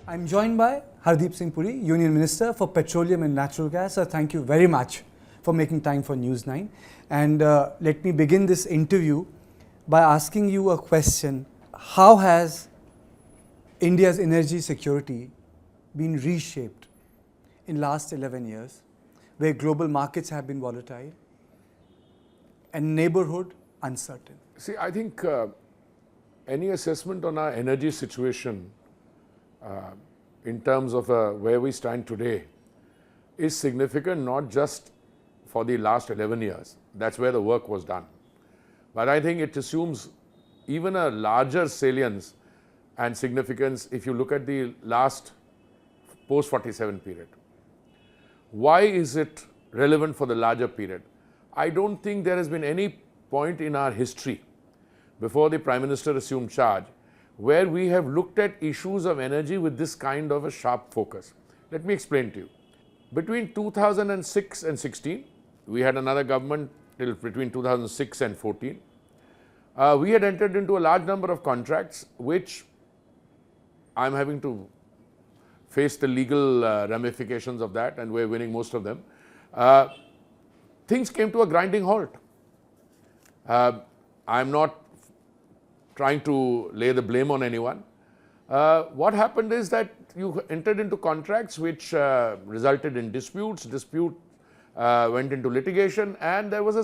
I'm joined by Hardeep Singh Puri, Union Minister for Petroleum and Natural Gas. Sir, thank you very much for making time for News9. And let me begin this interview by asking you a question. How has India's energy security been reshaped in last 11 years, where global markets have been volatile and neighborhood uncertain? See, I think any assessment on our energy situation in terms of where we stand today is significant, not just for the last 11 years. That's where the work was done. But I think it assumes even a larger salience and significance if you look at the last post-47 period. Why is it relevant for the larger period? I don't think there has been any point in our history before the Prime Minister assumed charge where we have looked at issues of energy with this kind of a sharp focus. Let me explain to you. Between 2006 and 16, we had another government till between 2006 and 14. We had entered into a large number of contracts which I'm having to face the legal ramifications of that, and we're winning most of them. Things came to a grinding halt. I'm not trying to lay the blame on anyone. What happened is that you entered into contracts which resulted in disputes. Dispute went into litigation, and there was a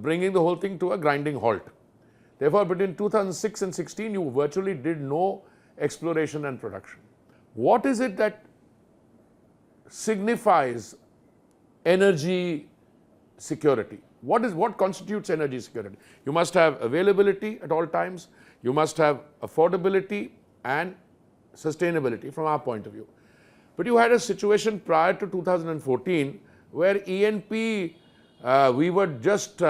bringing the whole thing to a grinding halt. Therefore, between 2006 and 16, you virtually did no exploration and production. What is it that signifies energy security? What constitutes energy security? You must have availability at all times. You must have affordability and sustainability from our point of view. But you had a situation prior to 2014 where E&P, we were just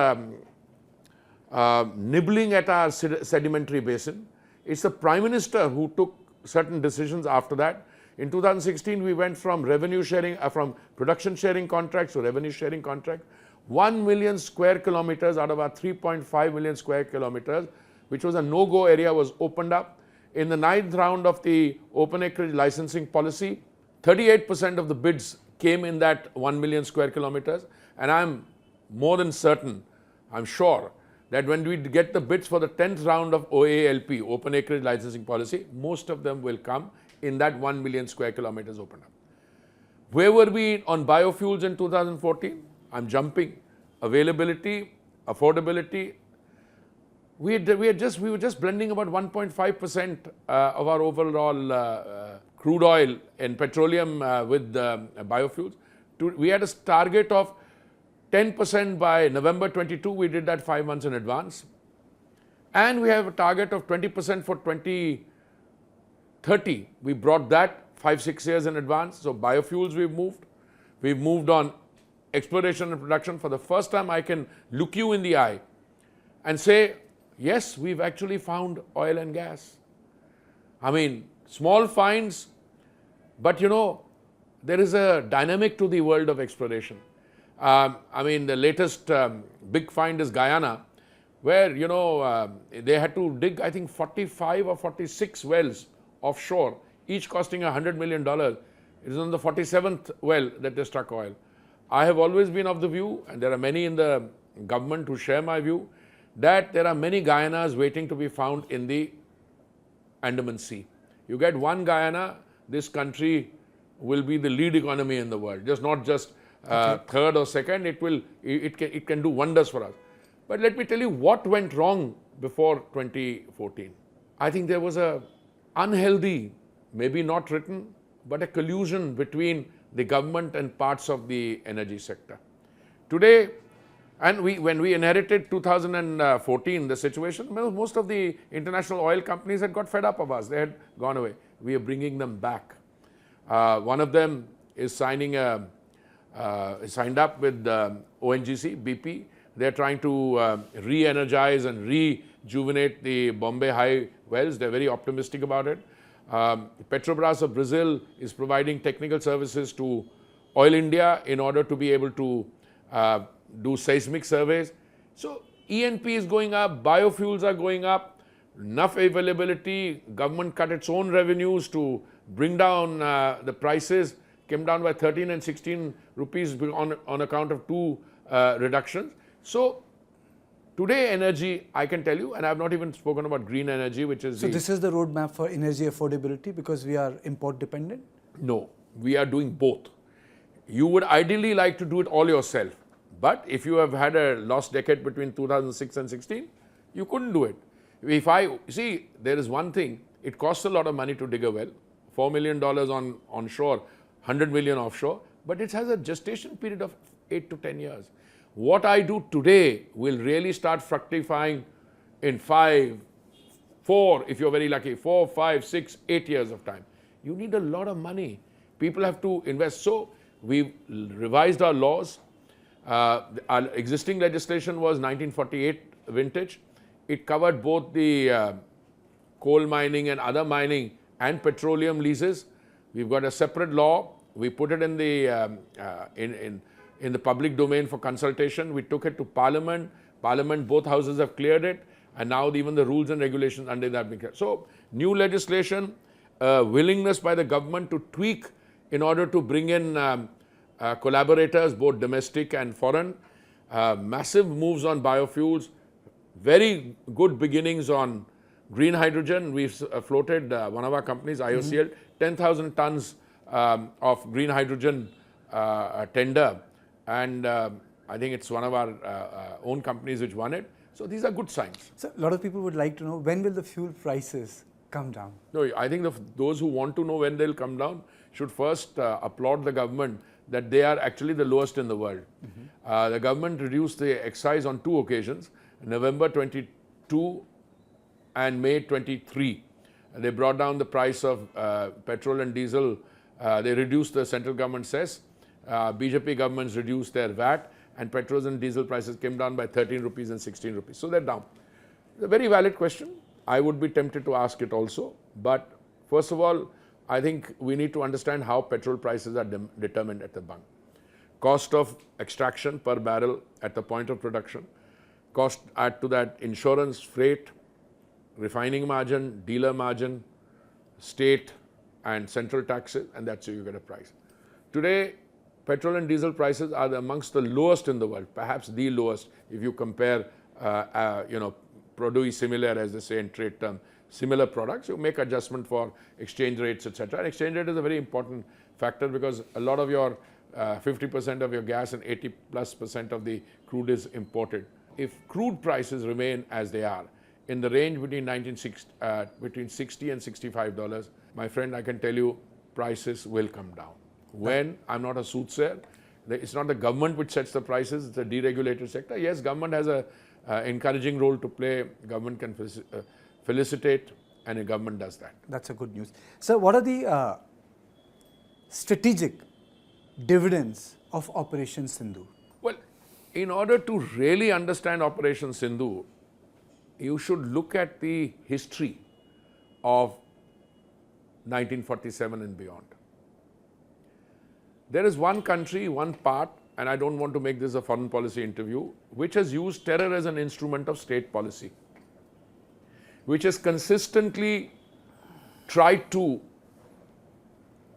nibbling at our sedimentary basin. It's the Prime Minister who took certain decisions after that. In 2016, we went from revenue sharing, from production sharing contracts to revenue sharing contracts. 1 million square kilometers out of our 3.5 million square kilometers, which was a no-go area, was opened up. In the 9th round of the open acreage licensing policy, 38% of the bids came in that 1 million square kilometers. And I'm more than certain, I'm sure, that when we get the bids for the 10th round of OALP, open acreage licensing policy, most of them will come in that 1 million square kilometers opened up. Where were we on biofuels in 2014? I'm jumping. Availability, affordability. We were just blending about 1.5% of our overall crude oil and petroleum with biofuels. We had a target of 10% by November 22. We did that 5 months in advance. And we have a target of 20% for 2030. We brought that 5-6 years in advance. So biofuels we've moved. We've moved on exploration and production. For the first time, I can look you in the eye and say, yes, we've actually found oil and gas. I mean, small finds, but there is a dynamic to the world of exploration. I mean, the latest big find is Guyana, where, they had to dig, I think, 45 or 46 wells offshore, each costing $100 million. It is on the 47th well that they struck oil. I have always been of the view, and there are many in the government who share my view, that there are many Guyanas waiting to be found in the Andaman Sea. You get one Guyana, this country will be the lead economy in the world. Not just third or second, it can do wonders for us. But let me tell you what went wrong before 2014. I think there was a unhealthy, maybe not written, but a collusion between the government and parts of the energy sector. Today, and when we inherited 2014, the situation, most of the international oil companies had got fed up of us. They had gone away. We are bringing them back. One of them is signed up with ONGC, BP. They're trying to re-energize and rejuvenate the Bombay High wells. They're very optimistic about it. Petrobras of Brazil is providing technical services to Oil India in order to be able to do seismic surveys. So E&P is going up, biofuels are going up, enough availability, government cut its own revenues to bring down the prices, came down by 13 and 16 rupees on account of two reductions. So today energy, I can tell you, and I have not even spoken about green energy, which is So this is the roadmap for energy affordability because we are import dependent? No, we are doing both. You would ideally like to do it all yourself. But if you have had a lost decade between 2006 and 16, you couldn't do it. If I see, there is one thing, it costs a lot of money to dig a well, $4 million onshore, 100 million offshore, but it has a gestation period of 8 to 10 years. What I do today will really start fructifying in 5, 4, if you're very lucky, 4, 5, 6, 8 years of time. You need a lot of money. People have to invest. So we've revised our laws. Our existing legislation was 1948 vintage. It covered both the coal mining and other mining and petroleum leases. We've got a separate law. We put it in the in the public domain for consultation. We took it to Parliament. Parliament, both houses have cleared it, and now even the rules and regulations under that have been cleared. So new legislation, willingness by the government to tweak in order to bring in collaborators, both domestic and foreign, massive moves on biofuels, very good beginnings on green hydrogen. We've floated one of our companies, IOCL, 10,000 tons of green hydrogen tender, and I think it's one of our own companies which won it. So these are good signs. So a lot of people would like to know, when will the fuel prices come down? No, I think those who want to know when they'll come down should first applaud the government that they are actually the lowest in the world. The government reduced the excise on 2 occasions, November 22 and May 23. They brought down the price of petrol and diesel. They reduced the central government cess. BJP governments reduced their VAT, and petrol and diesel prices came down by 13 rupees and 16 rupees. So they're down. It's a very valid question. I would be tempted to ask it also. But first of all, I think we need to understand how petrol prices are determined at the bunk. Cost of extraction per barrel at the point of production. Cost, add to that insurance, freight, refining margin, dealer margin, state and central taxes, and that's how you get a price. Today, petrol and diesel prices are amongst the lowest in the world, perhaps the lowest if you compare, produce similar, as they say in trade term, similar products. You make adjustment for exchange rates, etc. And exchange rate is a very important factor because a lot of your 50% of your gas and 80+% of the crude is imported. If crude prices remain as they are, in the range between between $60 and $65, my friend, I can tell you prices will come down. When? I'm not a soothsayer. It's not the government which sets the prices, it's a deregulated sector. Yes, government has a encouraging role to play. Government can felicitate, and the government does that. That's a good news. So what are the strategic dividends of Operation Sindhu? Well, in order to really understand Operation Sindhu, you should look at the history of 1947 and beyond. There is one country, one part, and I don't want to make this a foreign policy interview, which has used terror as an instrument of state policy, which has consistently tried to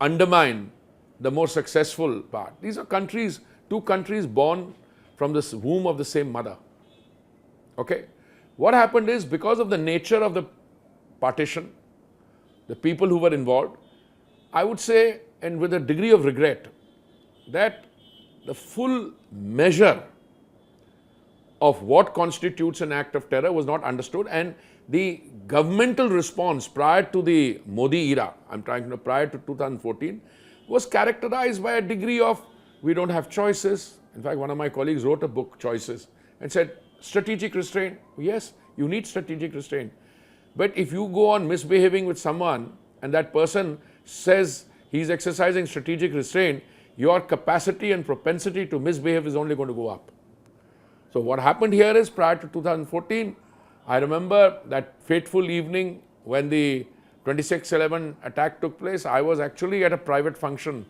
undermine the more successful part. These are countries, 2 countries born from the womb of the same mother. Okay? What happened is, because of the nature of the partition, the people who were involved, I would say, and with a degree of regret, that the full measure of what constitutes an act of terror was not understood, and the governmental response prior to the Modi era, prior to 2014, was characterized by a degree of, we don't have choices. In fact, one of my colleagues wrote a book, Choices, and said, strategic restraint. Yes, you need strategic restraint. But if you go on misbehaving with someone and that person says he's exercising strategic restraint, your capacity and propensity to misbehave is only going to go up. So what happened here is, prior to 2014, I remember that fateful evening when the 26/11 attack took place. I was actually at a private function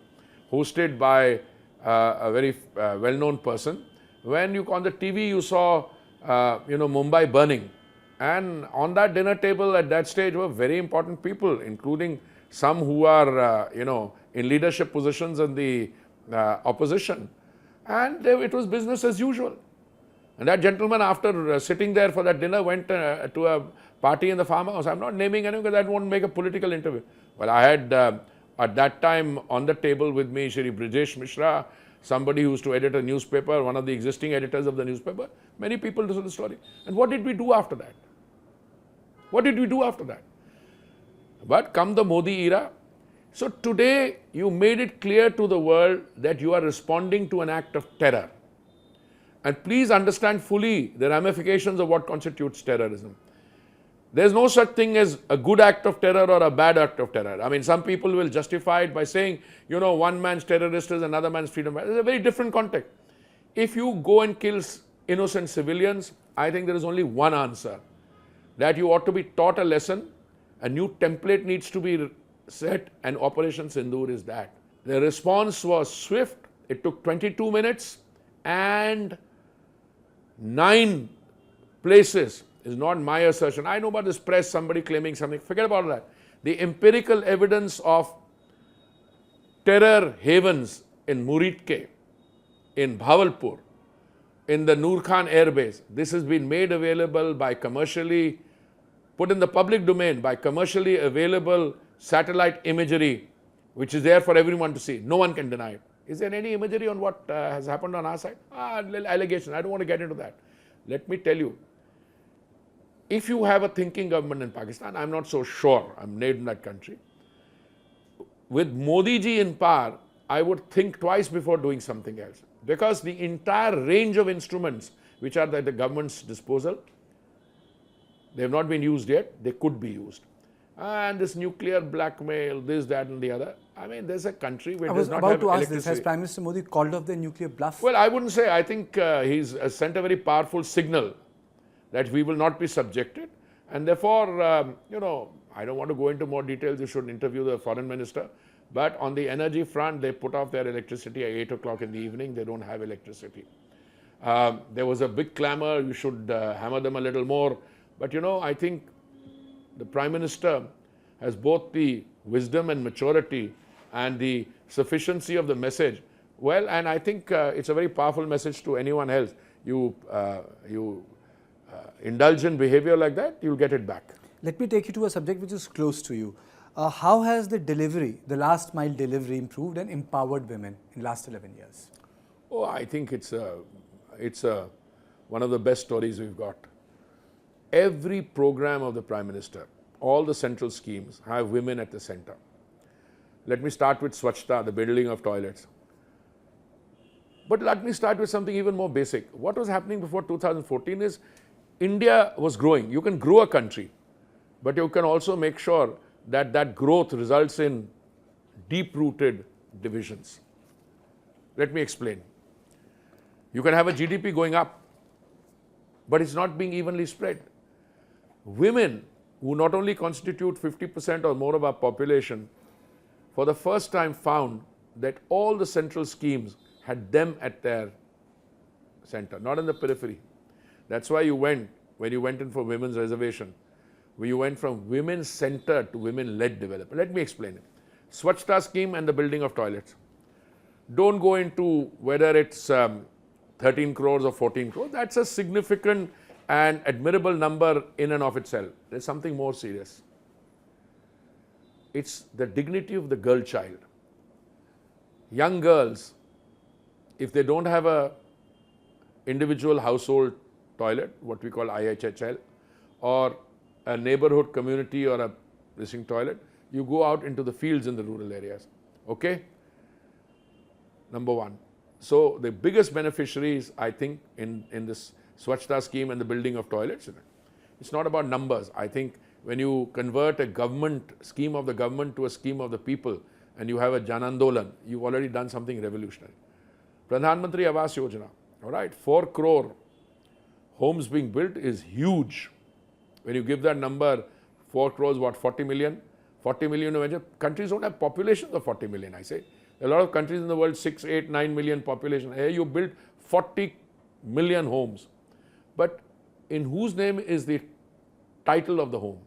hosted by a very well-known person. When on the TV you saw, Mumbai burning, And on that dinner table at that stage were very important people, including some who are, in leadership positions in the opposition. And it was business as usual. And that gentleman, after sitting there for that dinner, went to a party in the farmhouse. I'm not naming anyone because I don't want to make a political interview. Well, I had at that time on the table with me Shri Brijesh Mishra, somebody who used to edit a newspaper, one of the existing editors of the newspaper. Many people told the story. And what did we do after that? What did we do after that? But come the Modi era. So today you made it clear to the world that you are responding to an act of terror. And please understand fully the ramifications of what constitutes terrorism. There's no such thing as a good act of terror or a bad act of terror. I mean, some people will justify it by saying, one man's terrorist is another man's freedom fighter. It's a very different context. If you go and kill innocent civilians, I think there is only one answer. That you ought to be taught a lesson, a new template needs to be set, and Operation Sindoor is that. The response was swift. It took 22 minutes and 9 places. Is not my assertion. I know about this press, somebody claiming something. Forget about that. The empirical evidence of terror havens in Muritke, in Bhavalpur, in the Noor Khan Air Base. This has been made available by commercially, put in the public domain by commercially available satellite imagery, which is there for everyone to see. No one can deny it. Is there any imagery on what has happened on our side? Allegation. I don't want to get into that. Let me tell you, if you have a thinking government in Pakistan, I'm not so sure, I'm made in that country. With Modi ji in power, I would think twice before doing something else. Because the entire range of instruments which are at the government's disposal, they have not been used yet, they could be used. And this nuclear blackmail, this, that and the other. I mean, there's a country where does not have electricity. I was about to ask this, has Prime Minister Modi called off the nuclear bluff? Well, I wouldn't say. I think he's sent a very powerful signal that we will not be subjected. And therefore, I don't want to go into more details. You should interview the foreign minister. But on the energy front, they put off their electricity at 8 o'clock in the evening. They don't have electricity. There was a big clamor. You should hammer them a little more. But, I think the Prime Minister has both the wisdom and maturity and the sufficiency of the message. Well, and I think it's a very powerful message to anyone else. You indulge in behavior like that, you'll get it back. Let me take you to a subject which is close to you. How has the delivery, the last mile delivery, improved and empowered women in the last 11 years? Oh, I think it's one of the best stories we've got. Every program of the Prime Minister, all the central schemes have women at the center. Let me start with Swachhta, the building of toilets. But let me start with something even more basic. What was happening before 2014 is India was growing. You can grow a country, but you can also make sure that that growth results in deep-rooted divisions. Let me explain. You can have a GDP going up, but it's not being evenly spread. Women, who not only constitute 50% or more of our population, for the first time found that all the central schemes had them at their center, not in the periphery. That's why when you went in for women's reservation, where you went from women-centered to women-led development. Let me explain it. Swachhta scheme and the building of toilets. Don't go into whether it's 13 crores or 14 crores. That's a significant and admirable number in and of itself. There's something more serious. It's the dignity of the girl child. Young girls, if they don't have a individual household toilet, what we call IHHL, or a neighborhood community or a missing toilet, you go out into the fields in the rural areas. Okay? Number one. So the biggest beneficiaries, I think, in this Swachhta scheme and the building of toilets, it's not about numbers. I think when you convert a government scheme of the government to a scheme of the people and you have a Janandolan, you've already done something revolutionary. Pradhan Mantri Awas Yojana, all right, 4 crore homes being built is huge. When you give that number, 4 crores, what, 40 million? 40 million, countries don't have populations of 40 million, I say. A lot of countries in the world, 6, 8, 9 million population. Here you build 40 million homes. But in whose name is the title of the home,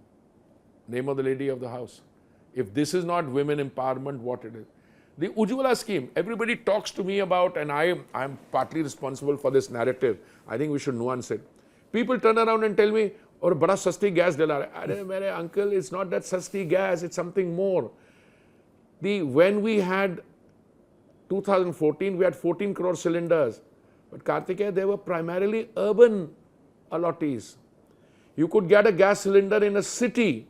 name of the lady of the house. If this is not women empowerment, what it is? The Ujjwala scheme, everybody talks to me about, and I'm partly responsible for this narrative. I think we should nuance it. People turn around and tell me, "Or bada sasti gas dila rahe." Arey mere uncle, it's not that sasti gas, it's something more. When we had 2014, we had 14 crore cylinders. But Kartikeya, they were primarily urban allottees. You could get a gas cylinder in a city.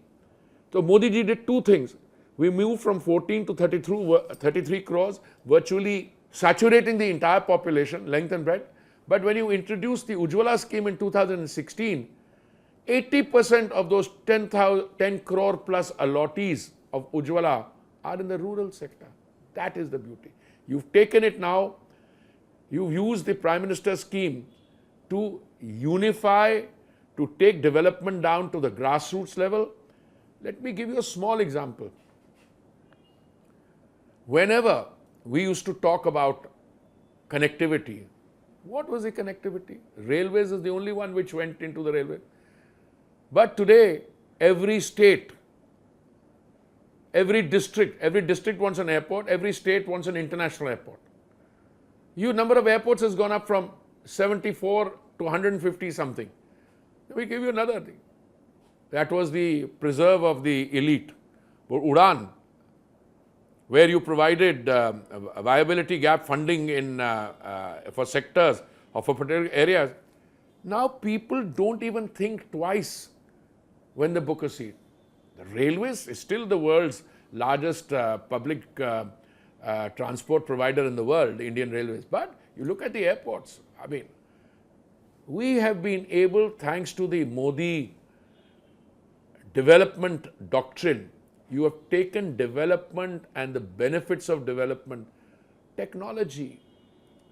So Modi ji did two things. We moved from 14 to 33 crores, virtually saturating the entire population, length and breadth. But when you introduced the Ujjwala scheme in 2016, 80% of those 10 crore plus allottees of Ujjwala are in the rural sector. That is the beauty. You've taken it now, you've used the Prime Minister's scheme to unify, to take development down to the grassroots level. Let me give you a small example. Whenever we used to talk about connectivity, what was the connectivity? Railways is the only one which went into the railway. But today, every state, every district wants an airport, every state wants an international airport. Your number of airports has gone up from 74 to 150 something. Let me give you another thing. That was the preserve of the elite. For Udan, where you provided a viability gap funding for sectors or for particular areas. Now people don't even think twice when they book a seat. The railways is still the world's largest public transport provider in the world, the Indian Railways. But you look at the airports, I mean, we have been able, thanks to the Modi development doctrine, you have taken development and the benefits of development, technology.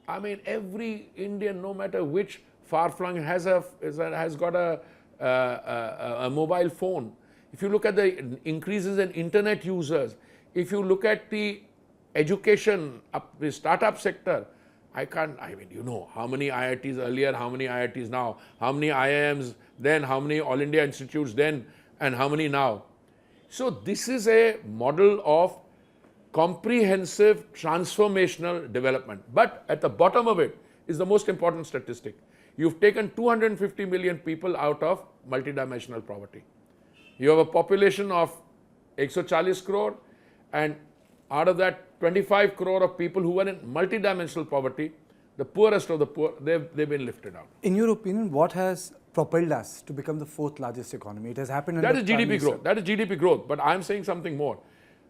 I mean, every Indian, no matter which far-flung, has got a mobile phone. If you look at the increases in internet users, if you look at the education, the startup sector, you know, how many IITs earlier, how many IITs now, how many IIMs then, how many All India institutes then, and how many now. So this is a model of comprehensive transformational development. But at the bottom of it is the most important statistic. You've taken 250 million people out of multidimensional poverty. You have a population of 140 crore, and out of that 25 crore of people who were in multidimensional poverty, the poorest of the poor, they've been lifted out. In your opinion, what has propelled us to become the fourth largest economy? It has happened under That is GDP growth. That is GDP growth. But I'm saying something more.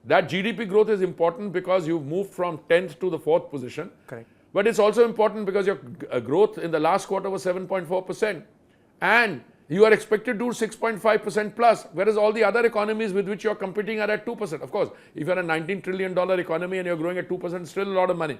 That GDP growth is important because you've moved from 10th to the 4th position. Correct. But it's also important because your growth in the last quarter was 7.4%. And you are expected to do 6.5% plus, whereas all the other economies with which you're competing are at 2%. Of course, if you're a $19 trillion economy and you're growing at 2%, it's still a lot of money.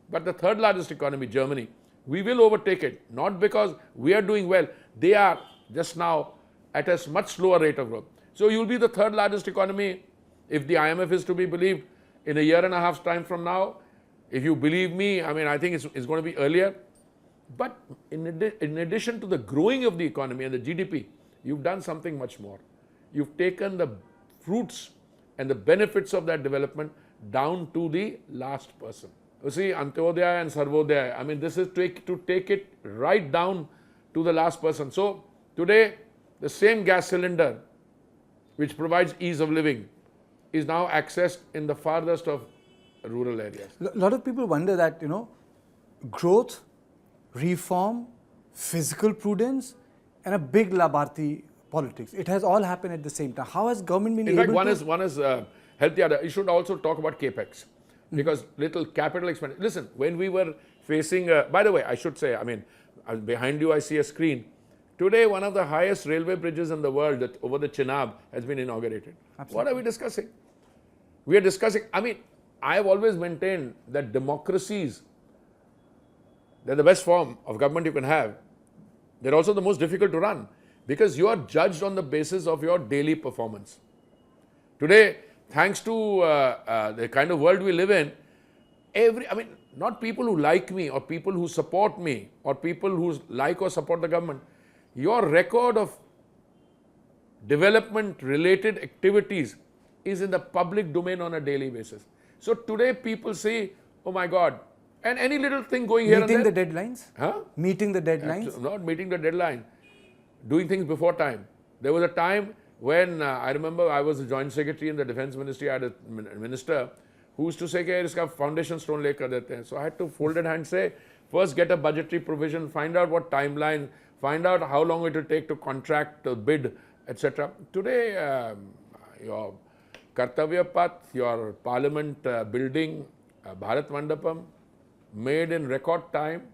But the third largest economy, Germany, we will overtake it. Not because we are doing well. They are just now at a much slower rate of growth. So you'll be the third largest economy, if the IMF is to be believed, in a year and a half's time from now. If you believe me, I mean, I think it's going to be earlier. But in addition to the growing of the economy and the GDP, you've done something much more. You've taken the fruits and the benefits of that development down to the last person. You see, Antyodaya and Sarvodaya, I mean, this is to take it right down to the last person. So today, the same gas cylinder, which provides ease of living, is now accessed in the farthest of rural areas. A lot of people wonder that, you know, growth, reform, fiscal prudence, and a big Labharti politics. It has all happened at the same time. How has government been able to... In fact, one is help the other. You should also talk about capex, because little capital expenditure. Listen, when we were facing... by the way, I should say, I mean, behind you I see a screen. Today, one of the highest railway bridges in the world over the Chenab has been inaugurated. Absolutely. What are we discussing? We are discussing... I mean, I have always maintained that democracies, they're the best form of government you can have. They're also the most difficult to run, because you are judged on the basis of your daily performance. Today, thanks to the kind of world we live in, not people who like me or people who support me or people who like or support the government, your record of development related activities is in the public domain on a daily basis. So today people say, oh my God, and any little thing going here Meeting and the there. deadlines? Huh? Meeting the deadlines? Not meeting the deadline, doing things before time. There was a time when I remember I was the joint secretary in the defense ministry. I had a minister who used to say, "Hey, iska foundation stone le kar dete hain." So I had to folded hand say, first get a budgetary provision, find out what timeline, find out how long it will take to contract, to bid, etc. Today, your Kartikeya Path, your parliament building, Bharat Mandapam, made in record time.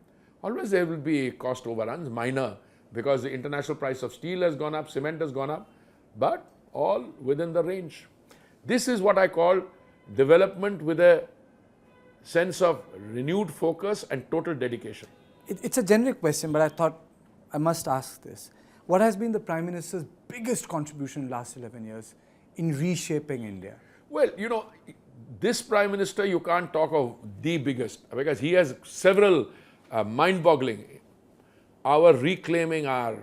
Always there will be cost overruns, minor, because the international price of steel has gone up, cement has gone up, but all within the range. This is what I call development with a sense of renewed focus and total dedication. It's a generic question, but I thought I must ask this. What has been the Prime Minister's biggest contribution in the last 11 years in reshaping India? Well, you know, this Prime Minister, you can't talk of the biggest, because he has several mind-boggling. Our reclaiming our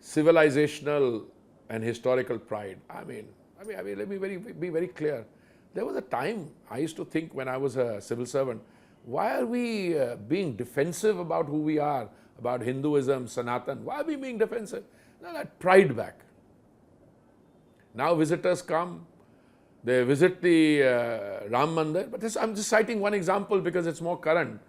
civilizational and historical pride. I mean, let me be very clear. There was a time I used to think when I was a civil servant, why are we being defensive about who we are, about Hinduism, Sanatan? Why are we being defensive? No, that pride back. Now visitors come, they visit the Ram Mandir, but I'm just citing one example because it's more current.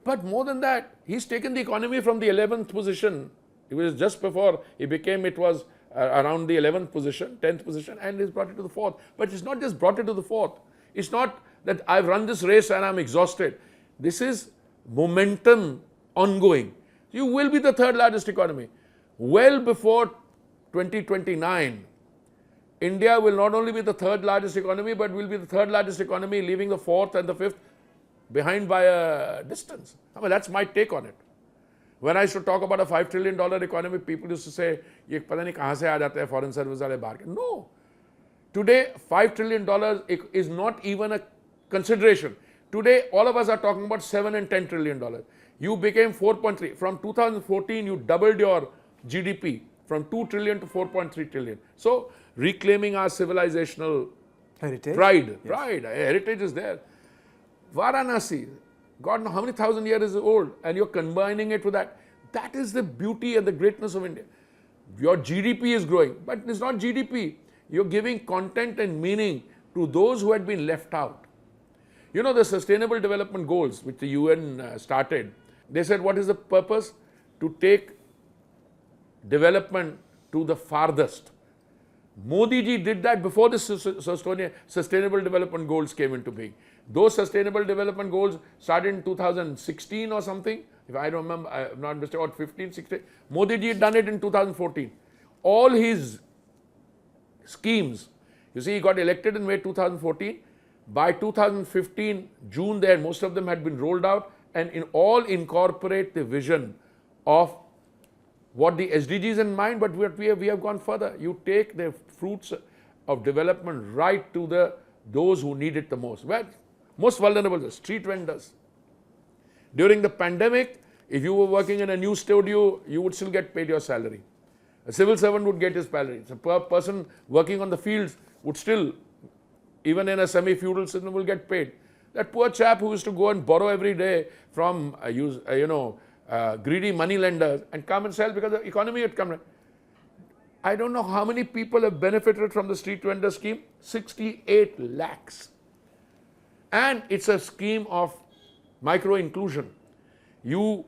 But more than that, he's taken the economy from the 11th position. It was just before he became, it was around the 11th position, 10th position, and he's brought it to the 4th. But it's not just brought it to the 4th. It's not that I've run this race and I'm exhausted. This is momentum ongoing. You will be the third largest economy. Well before 2029, India will not only be the third largest economy, but will be the third largest economy, leaving the 4th and the 5th behind by a distance. I mean, that's my take on it. When I used to talk about a $5 trillion economy, people used to say, "Ye pata nahi kahan se aa jate hai foreign service wale bahar ke." No. Today, $5 trillion is not even a consideration. Today, all of us are talking about $7 and $10 trillion. You became 4.3. From 2014, you doubled your GDP from 2 trillion to 4.3 trillion. So, reclaiming our civilizational Heritage? pride, Yes. heritage is there. Varanasi, God knows how many thousand years is old, and you're combining it with that. That is the beauty and the greatness of India. Your GDP is growing, but it's not GDP. You're giving content and meaning to those who had been left out. You know, the Sustainable Development Goals, which the UN started, they said, what is the purpose? To take development to the farthest. Modi ji did that before the Sustainable Development Goals came into being. Those Sustainable Development Goals started in 2016 or something. If I don't remember, I'm not mistaken, or 15, 16. Modi ji had done it in 2014. All his schemes, you see, he got elected in May 2014. By 2015, June there, most of them had been rolled out, and in all incorporate the vision of what the SDGs in mind, but we have gone further. You take the fruits of development right to those who need it the most. Well, most vulnerable, the street vendors. During the pandemic, if you were working in a news studio, you would still get paid your salary. A civil servant would get his salary. A person working on the fields would still, even in a semi-feudal system, will get paid. That poor chap who used to go and borrow every day from, greedy money lenders and come and sell because the economy had come. I don't know how many people have benefited from the street vendor scheme. 68 lakhs. And it's a scheme of micro inclusion. You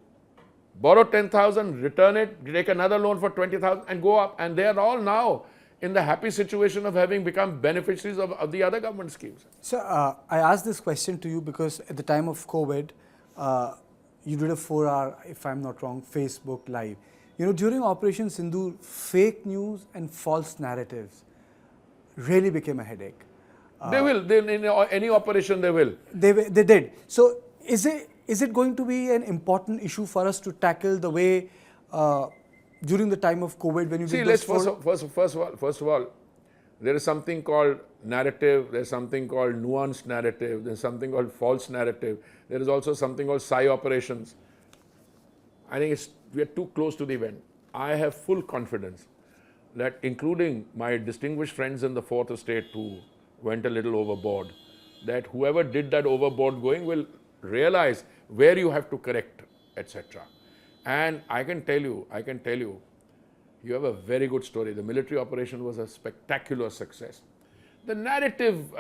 borrow 10,000, return it, take another loan for 20,000 and go up. And they are all now in the happy situation of having become beneficiaries of the other government schemes. So, I asked this question to you because at the time of COVID, you did a 4-hour, if I'm not wrong, Facebook Live. You know, during Operation Sindoor, fake news and false narratives really became a headache. They will. In any operation, they will. They did. So, is it going to be an important issue for us to tackle the way during the time of COVID when you see? Did Let's those first of all, there is something called narrative. There's something called nuanced narrative. There's something called false narrative. There is also something called PSY operations. I think we are too close to the event. I have full confidence. that including my distinguished friends in the fourth estate who went a little overboard, that whoever did that overboard going will realize where you have to correct, etc. And I can tell you, you have a very good story. The military operation was a spectacular success. The narrative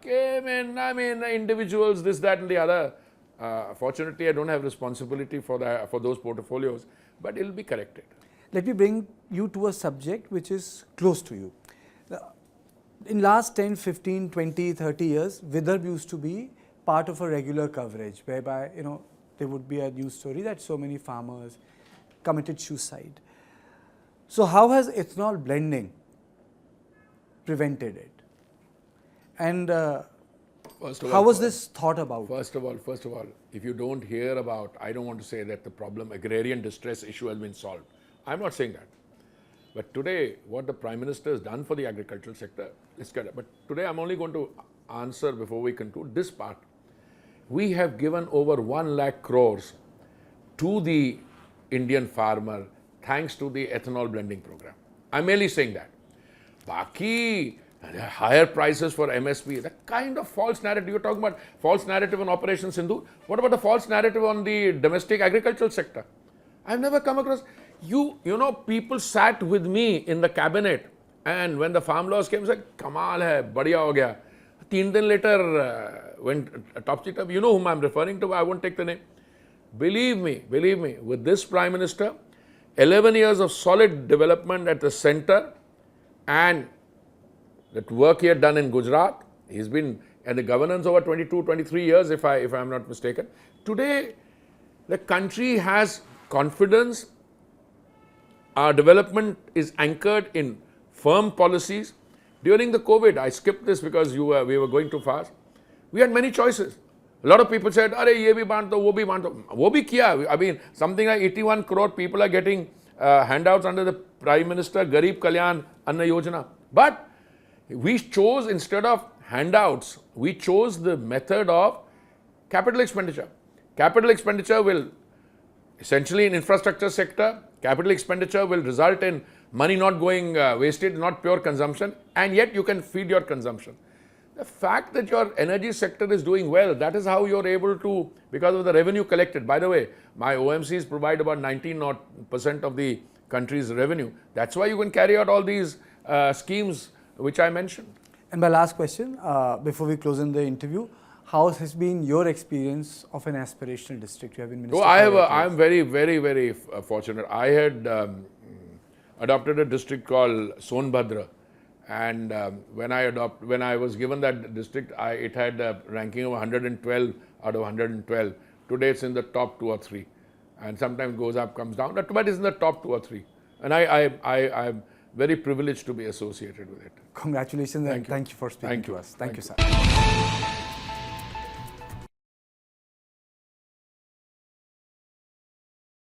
came in, individuals, this, that and the other. Fortunately, I don't have responsibility for those portfolios, but it will be corrected. Let me bring you to a subject which is close to you. In last 10, 15, 20, 30 years, Vidarbh used to be part of a regular coverage whereby, there would be a news story that so many farmers committed suicide. So how has ethanol blending prevented it? And how was this thought about? First of all, if you don't hear about, I don't want to say that the problem, agrarian distress issue has been solved. I'm not saying that. But today, what the Prime Minister has done for the agricultural sector is good. But today, I'm only going to answer before we conclude this part. We have given over 1 lakh crores to the Indian farmer thanks to the ethanol blending program. I'm merely saying that. Baki, higher prices for MSP, the kind of false narrative, you're talking about false narrative on Operation Sindhu. What about the false narrative on the domestic agricultural sector? I've never come across, people sat with me in the cabinet and when the farm laws came, said, Kamal hai, badhiya ho gaya. 3 days later, went topsy-turvy. You know whom I'm referring to, I won't take the name. Believe me, with this Prime Minister, 11 years of solid development at the center and that work he had done in Gujarat, he's been at the governance over 22, 23 years if I'm not mistaken. Today, the country has confidence. Our development is anchored in firm policies. During the COVID, I skipped this because we were going too fast. We had many choices. A lot of people said, "Arey, ye bhi bant do, wo bhi bant do." Wo bhi kiya. I mean, something like 81 crore people are getting handouts under the Prime Minister Garib Kalyan Anna Yojana. But we chose, instead of handouts, we chose the method of capital expenditure. Capital expenditure will, essentially in infrastructure sector, capital expenditure will result in money not going wasted, not pure consumption, and yet you can feed your consumption. The fact that your energy sector is doing well, that is how you're able to, because of the revenue collected. By the way, my OMCs provide about 19% of the country's revenue. That's why you can carry out all these schemes which I mentioned. And my last question, before we close in the interview, how has been your experience of an aspirational district? You have been minister. I am very, very, very fortunate. I had adopted a district called Sonbhadra, and when I was given that district, it had a ranking of 112 out of 112. Today it's in the top 2 or 3, and sometimes goes up, comes down, but it's in the top 2 or 3. And I'm very privileged to be associated with it. Congratulations and thank you for speaking to us. Thank you, sir.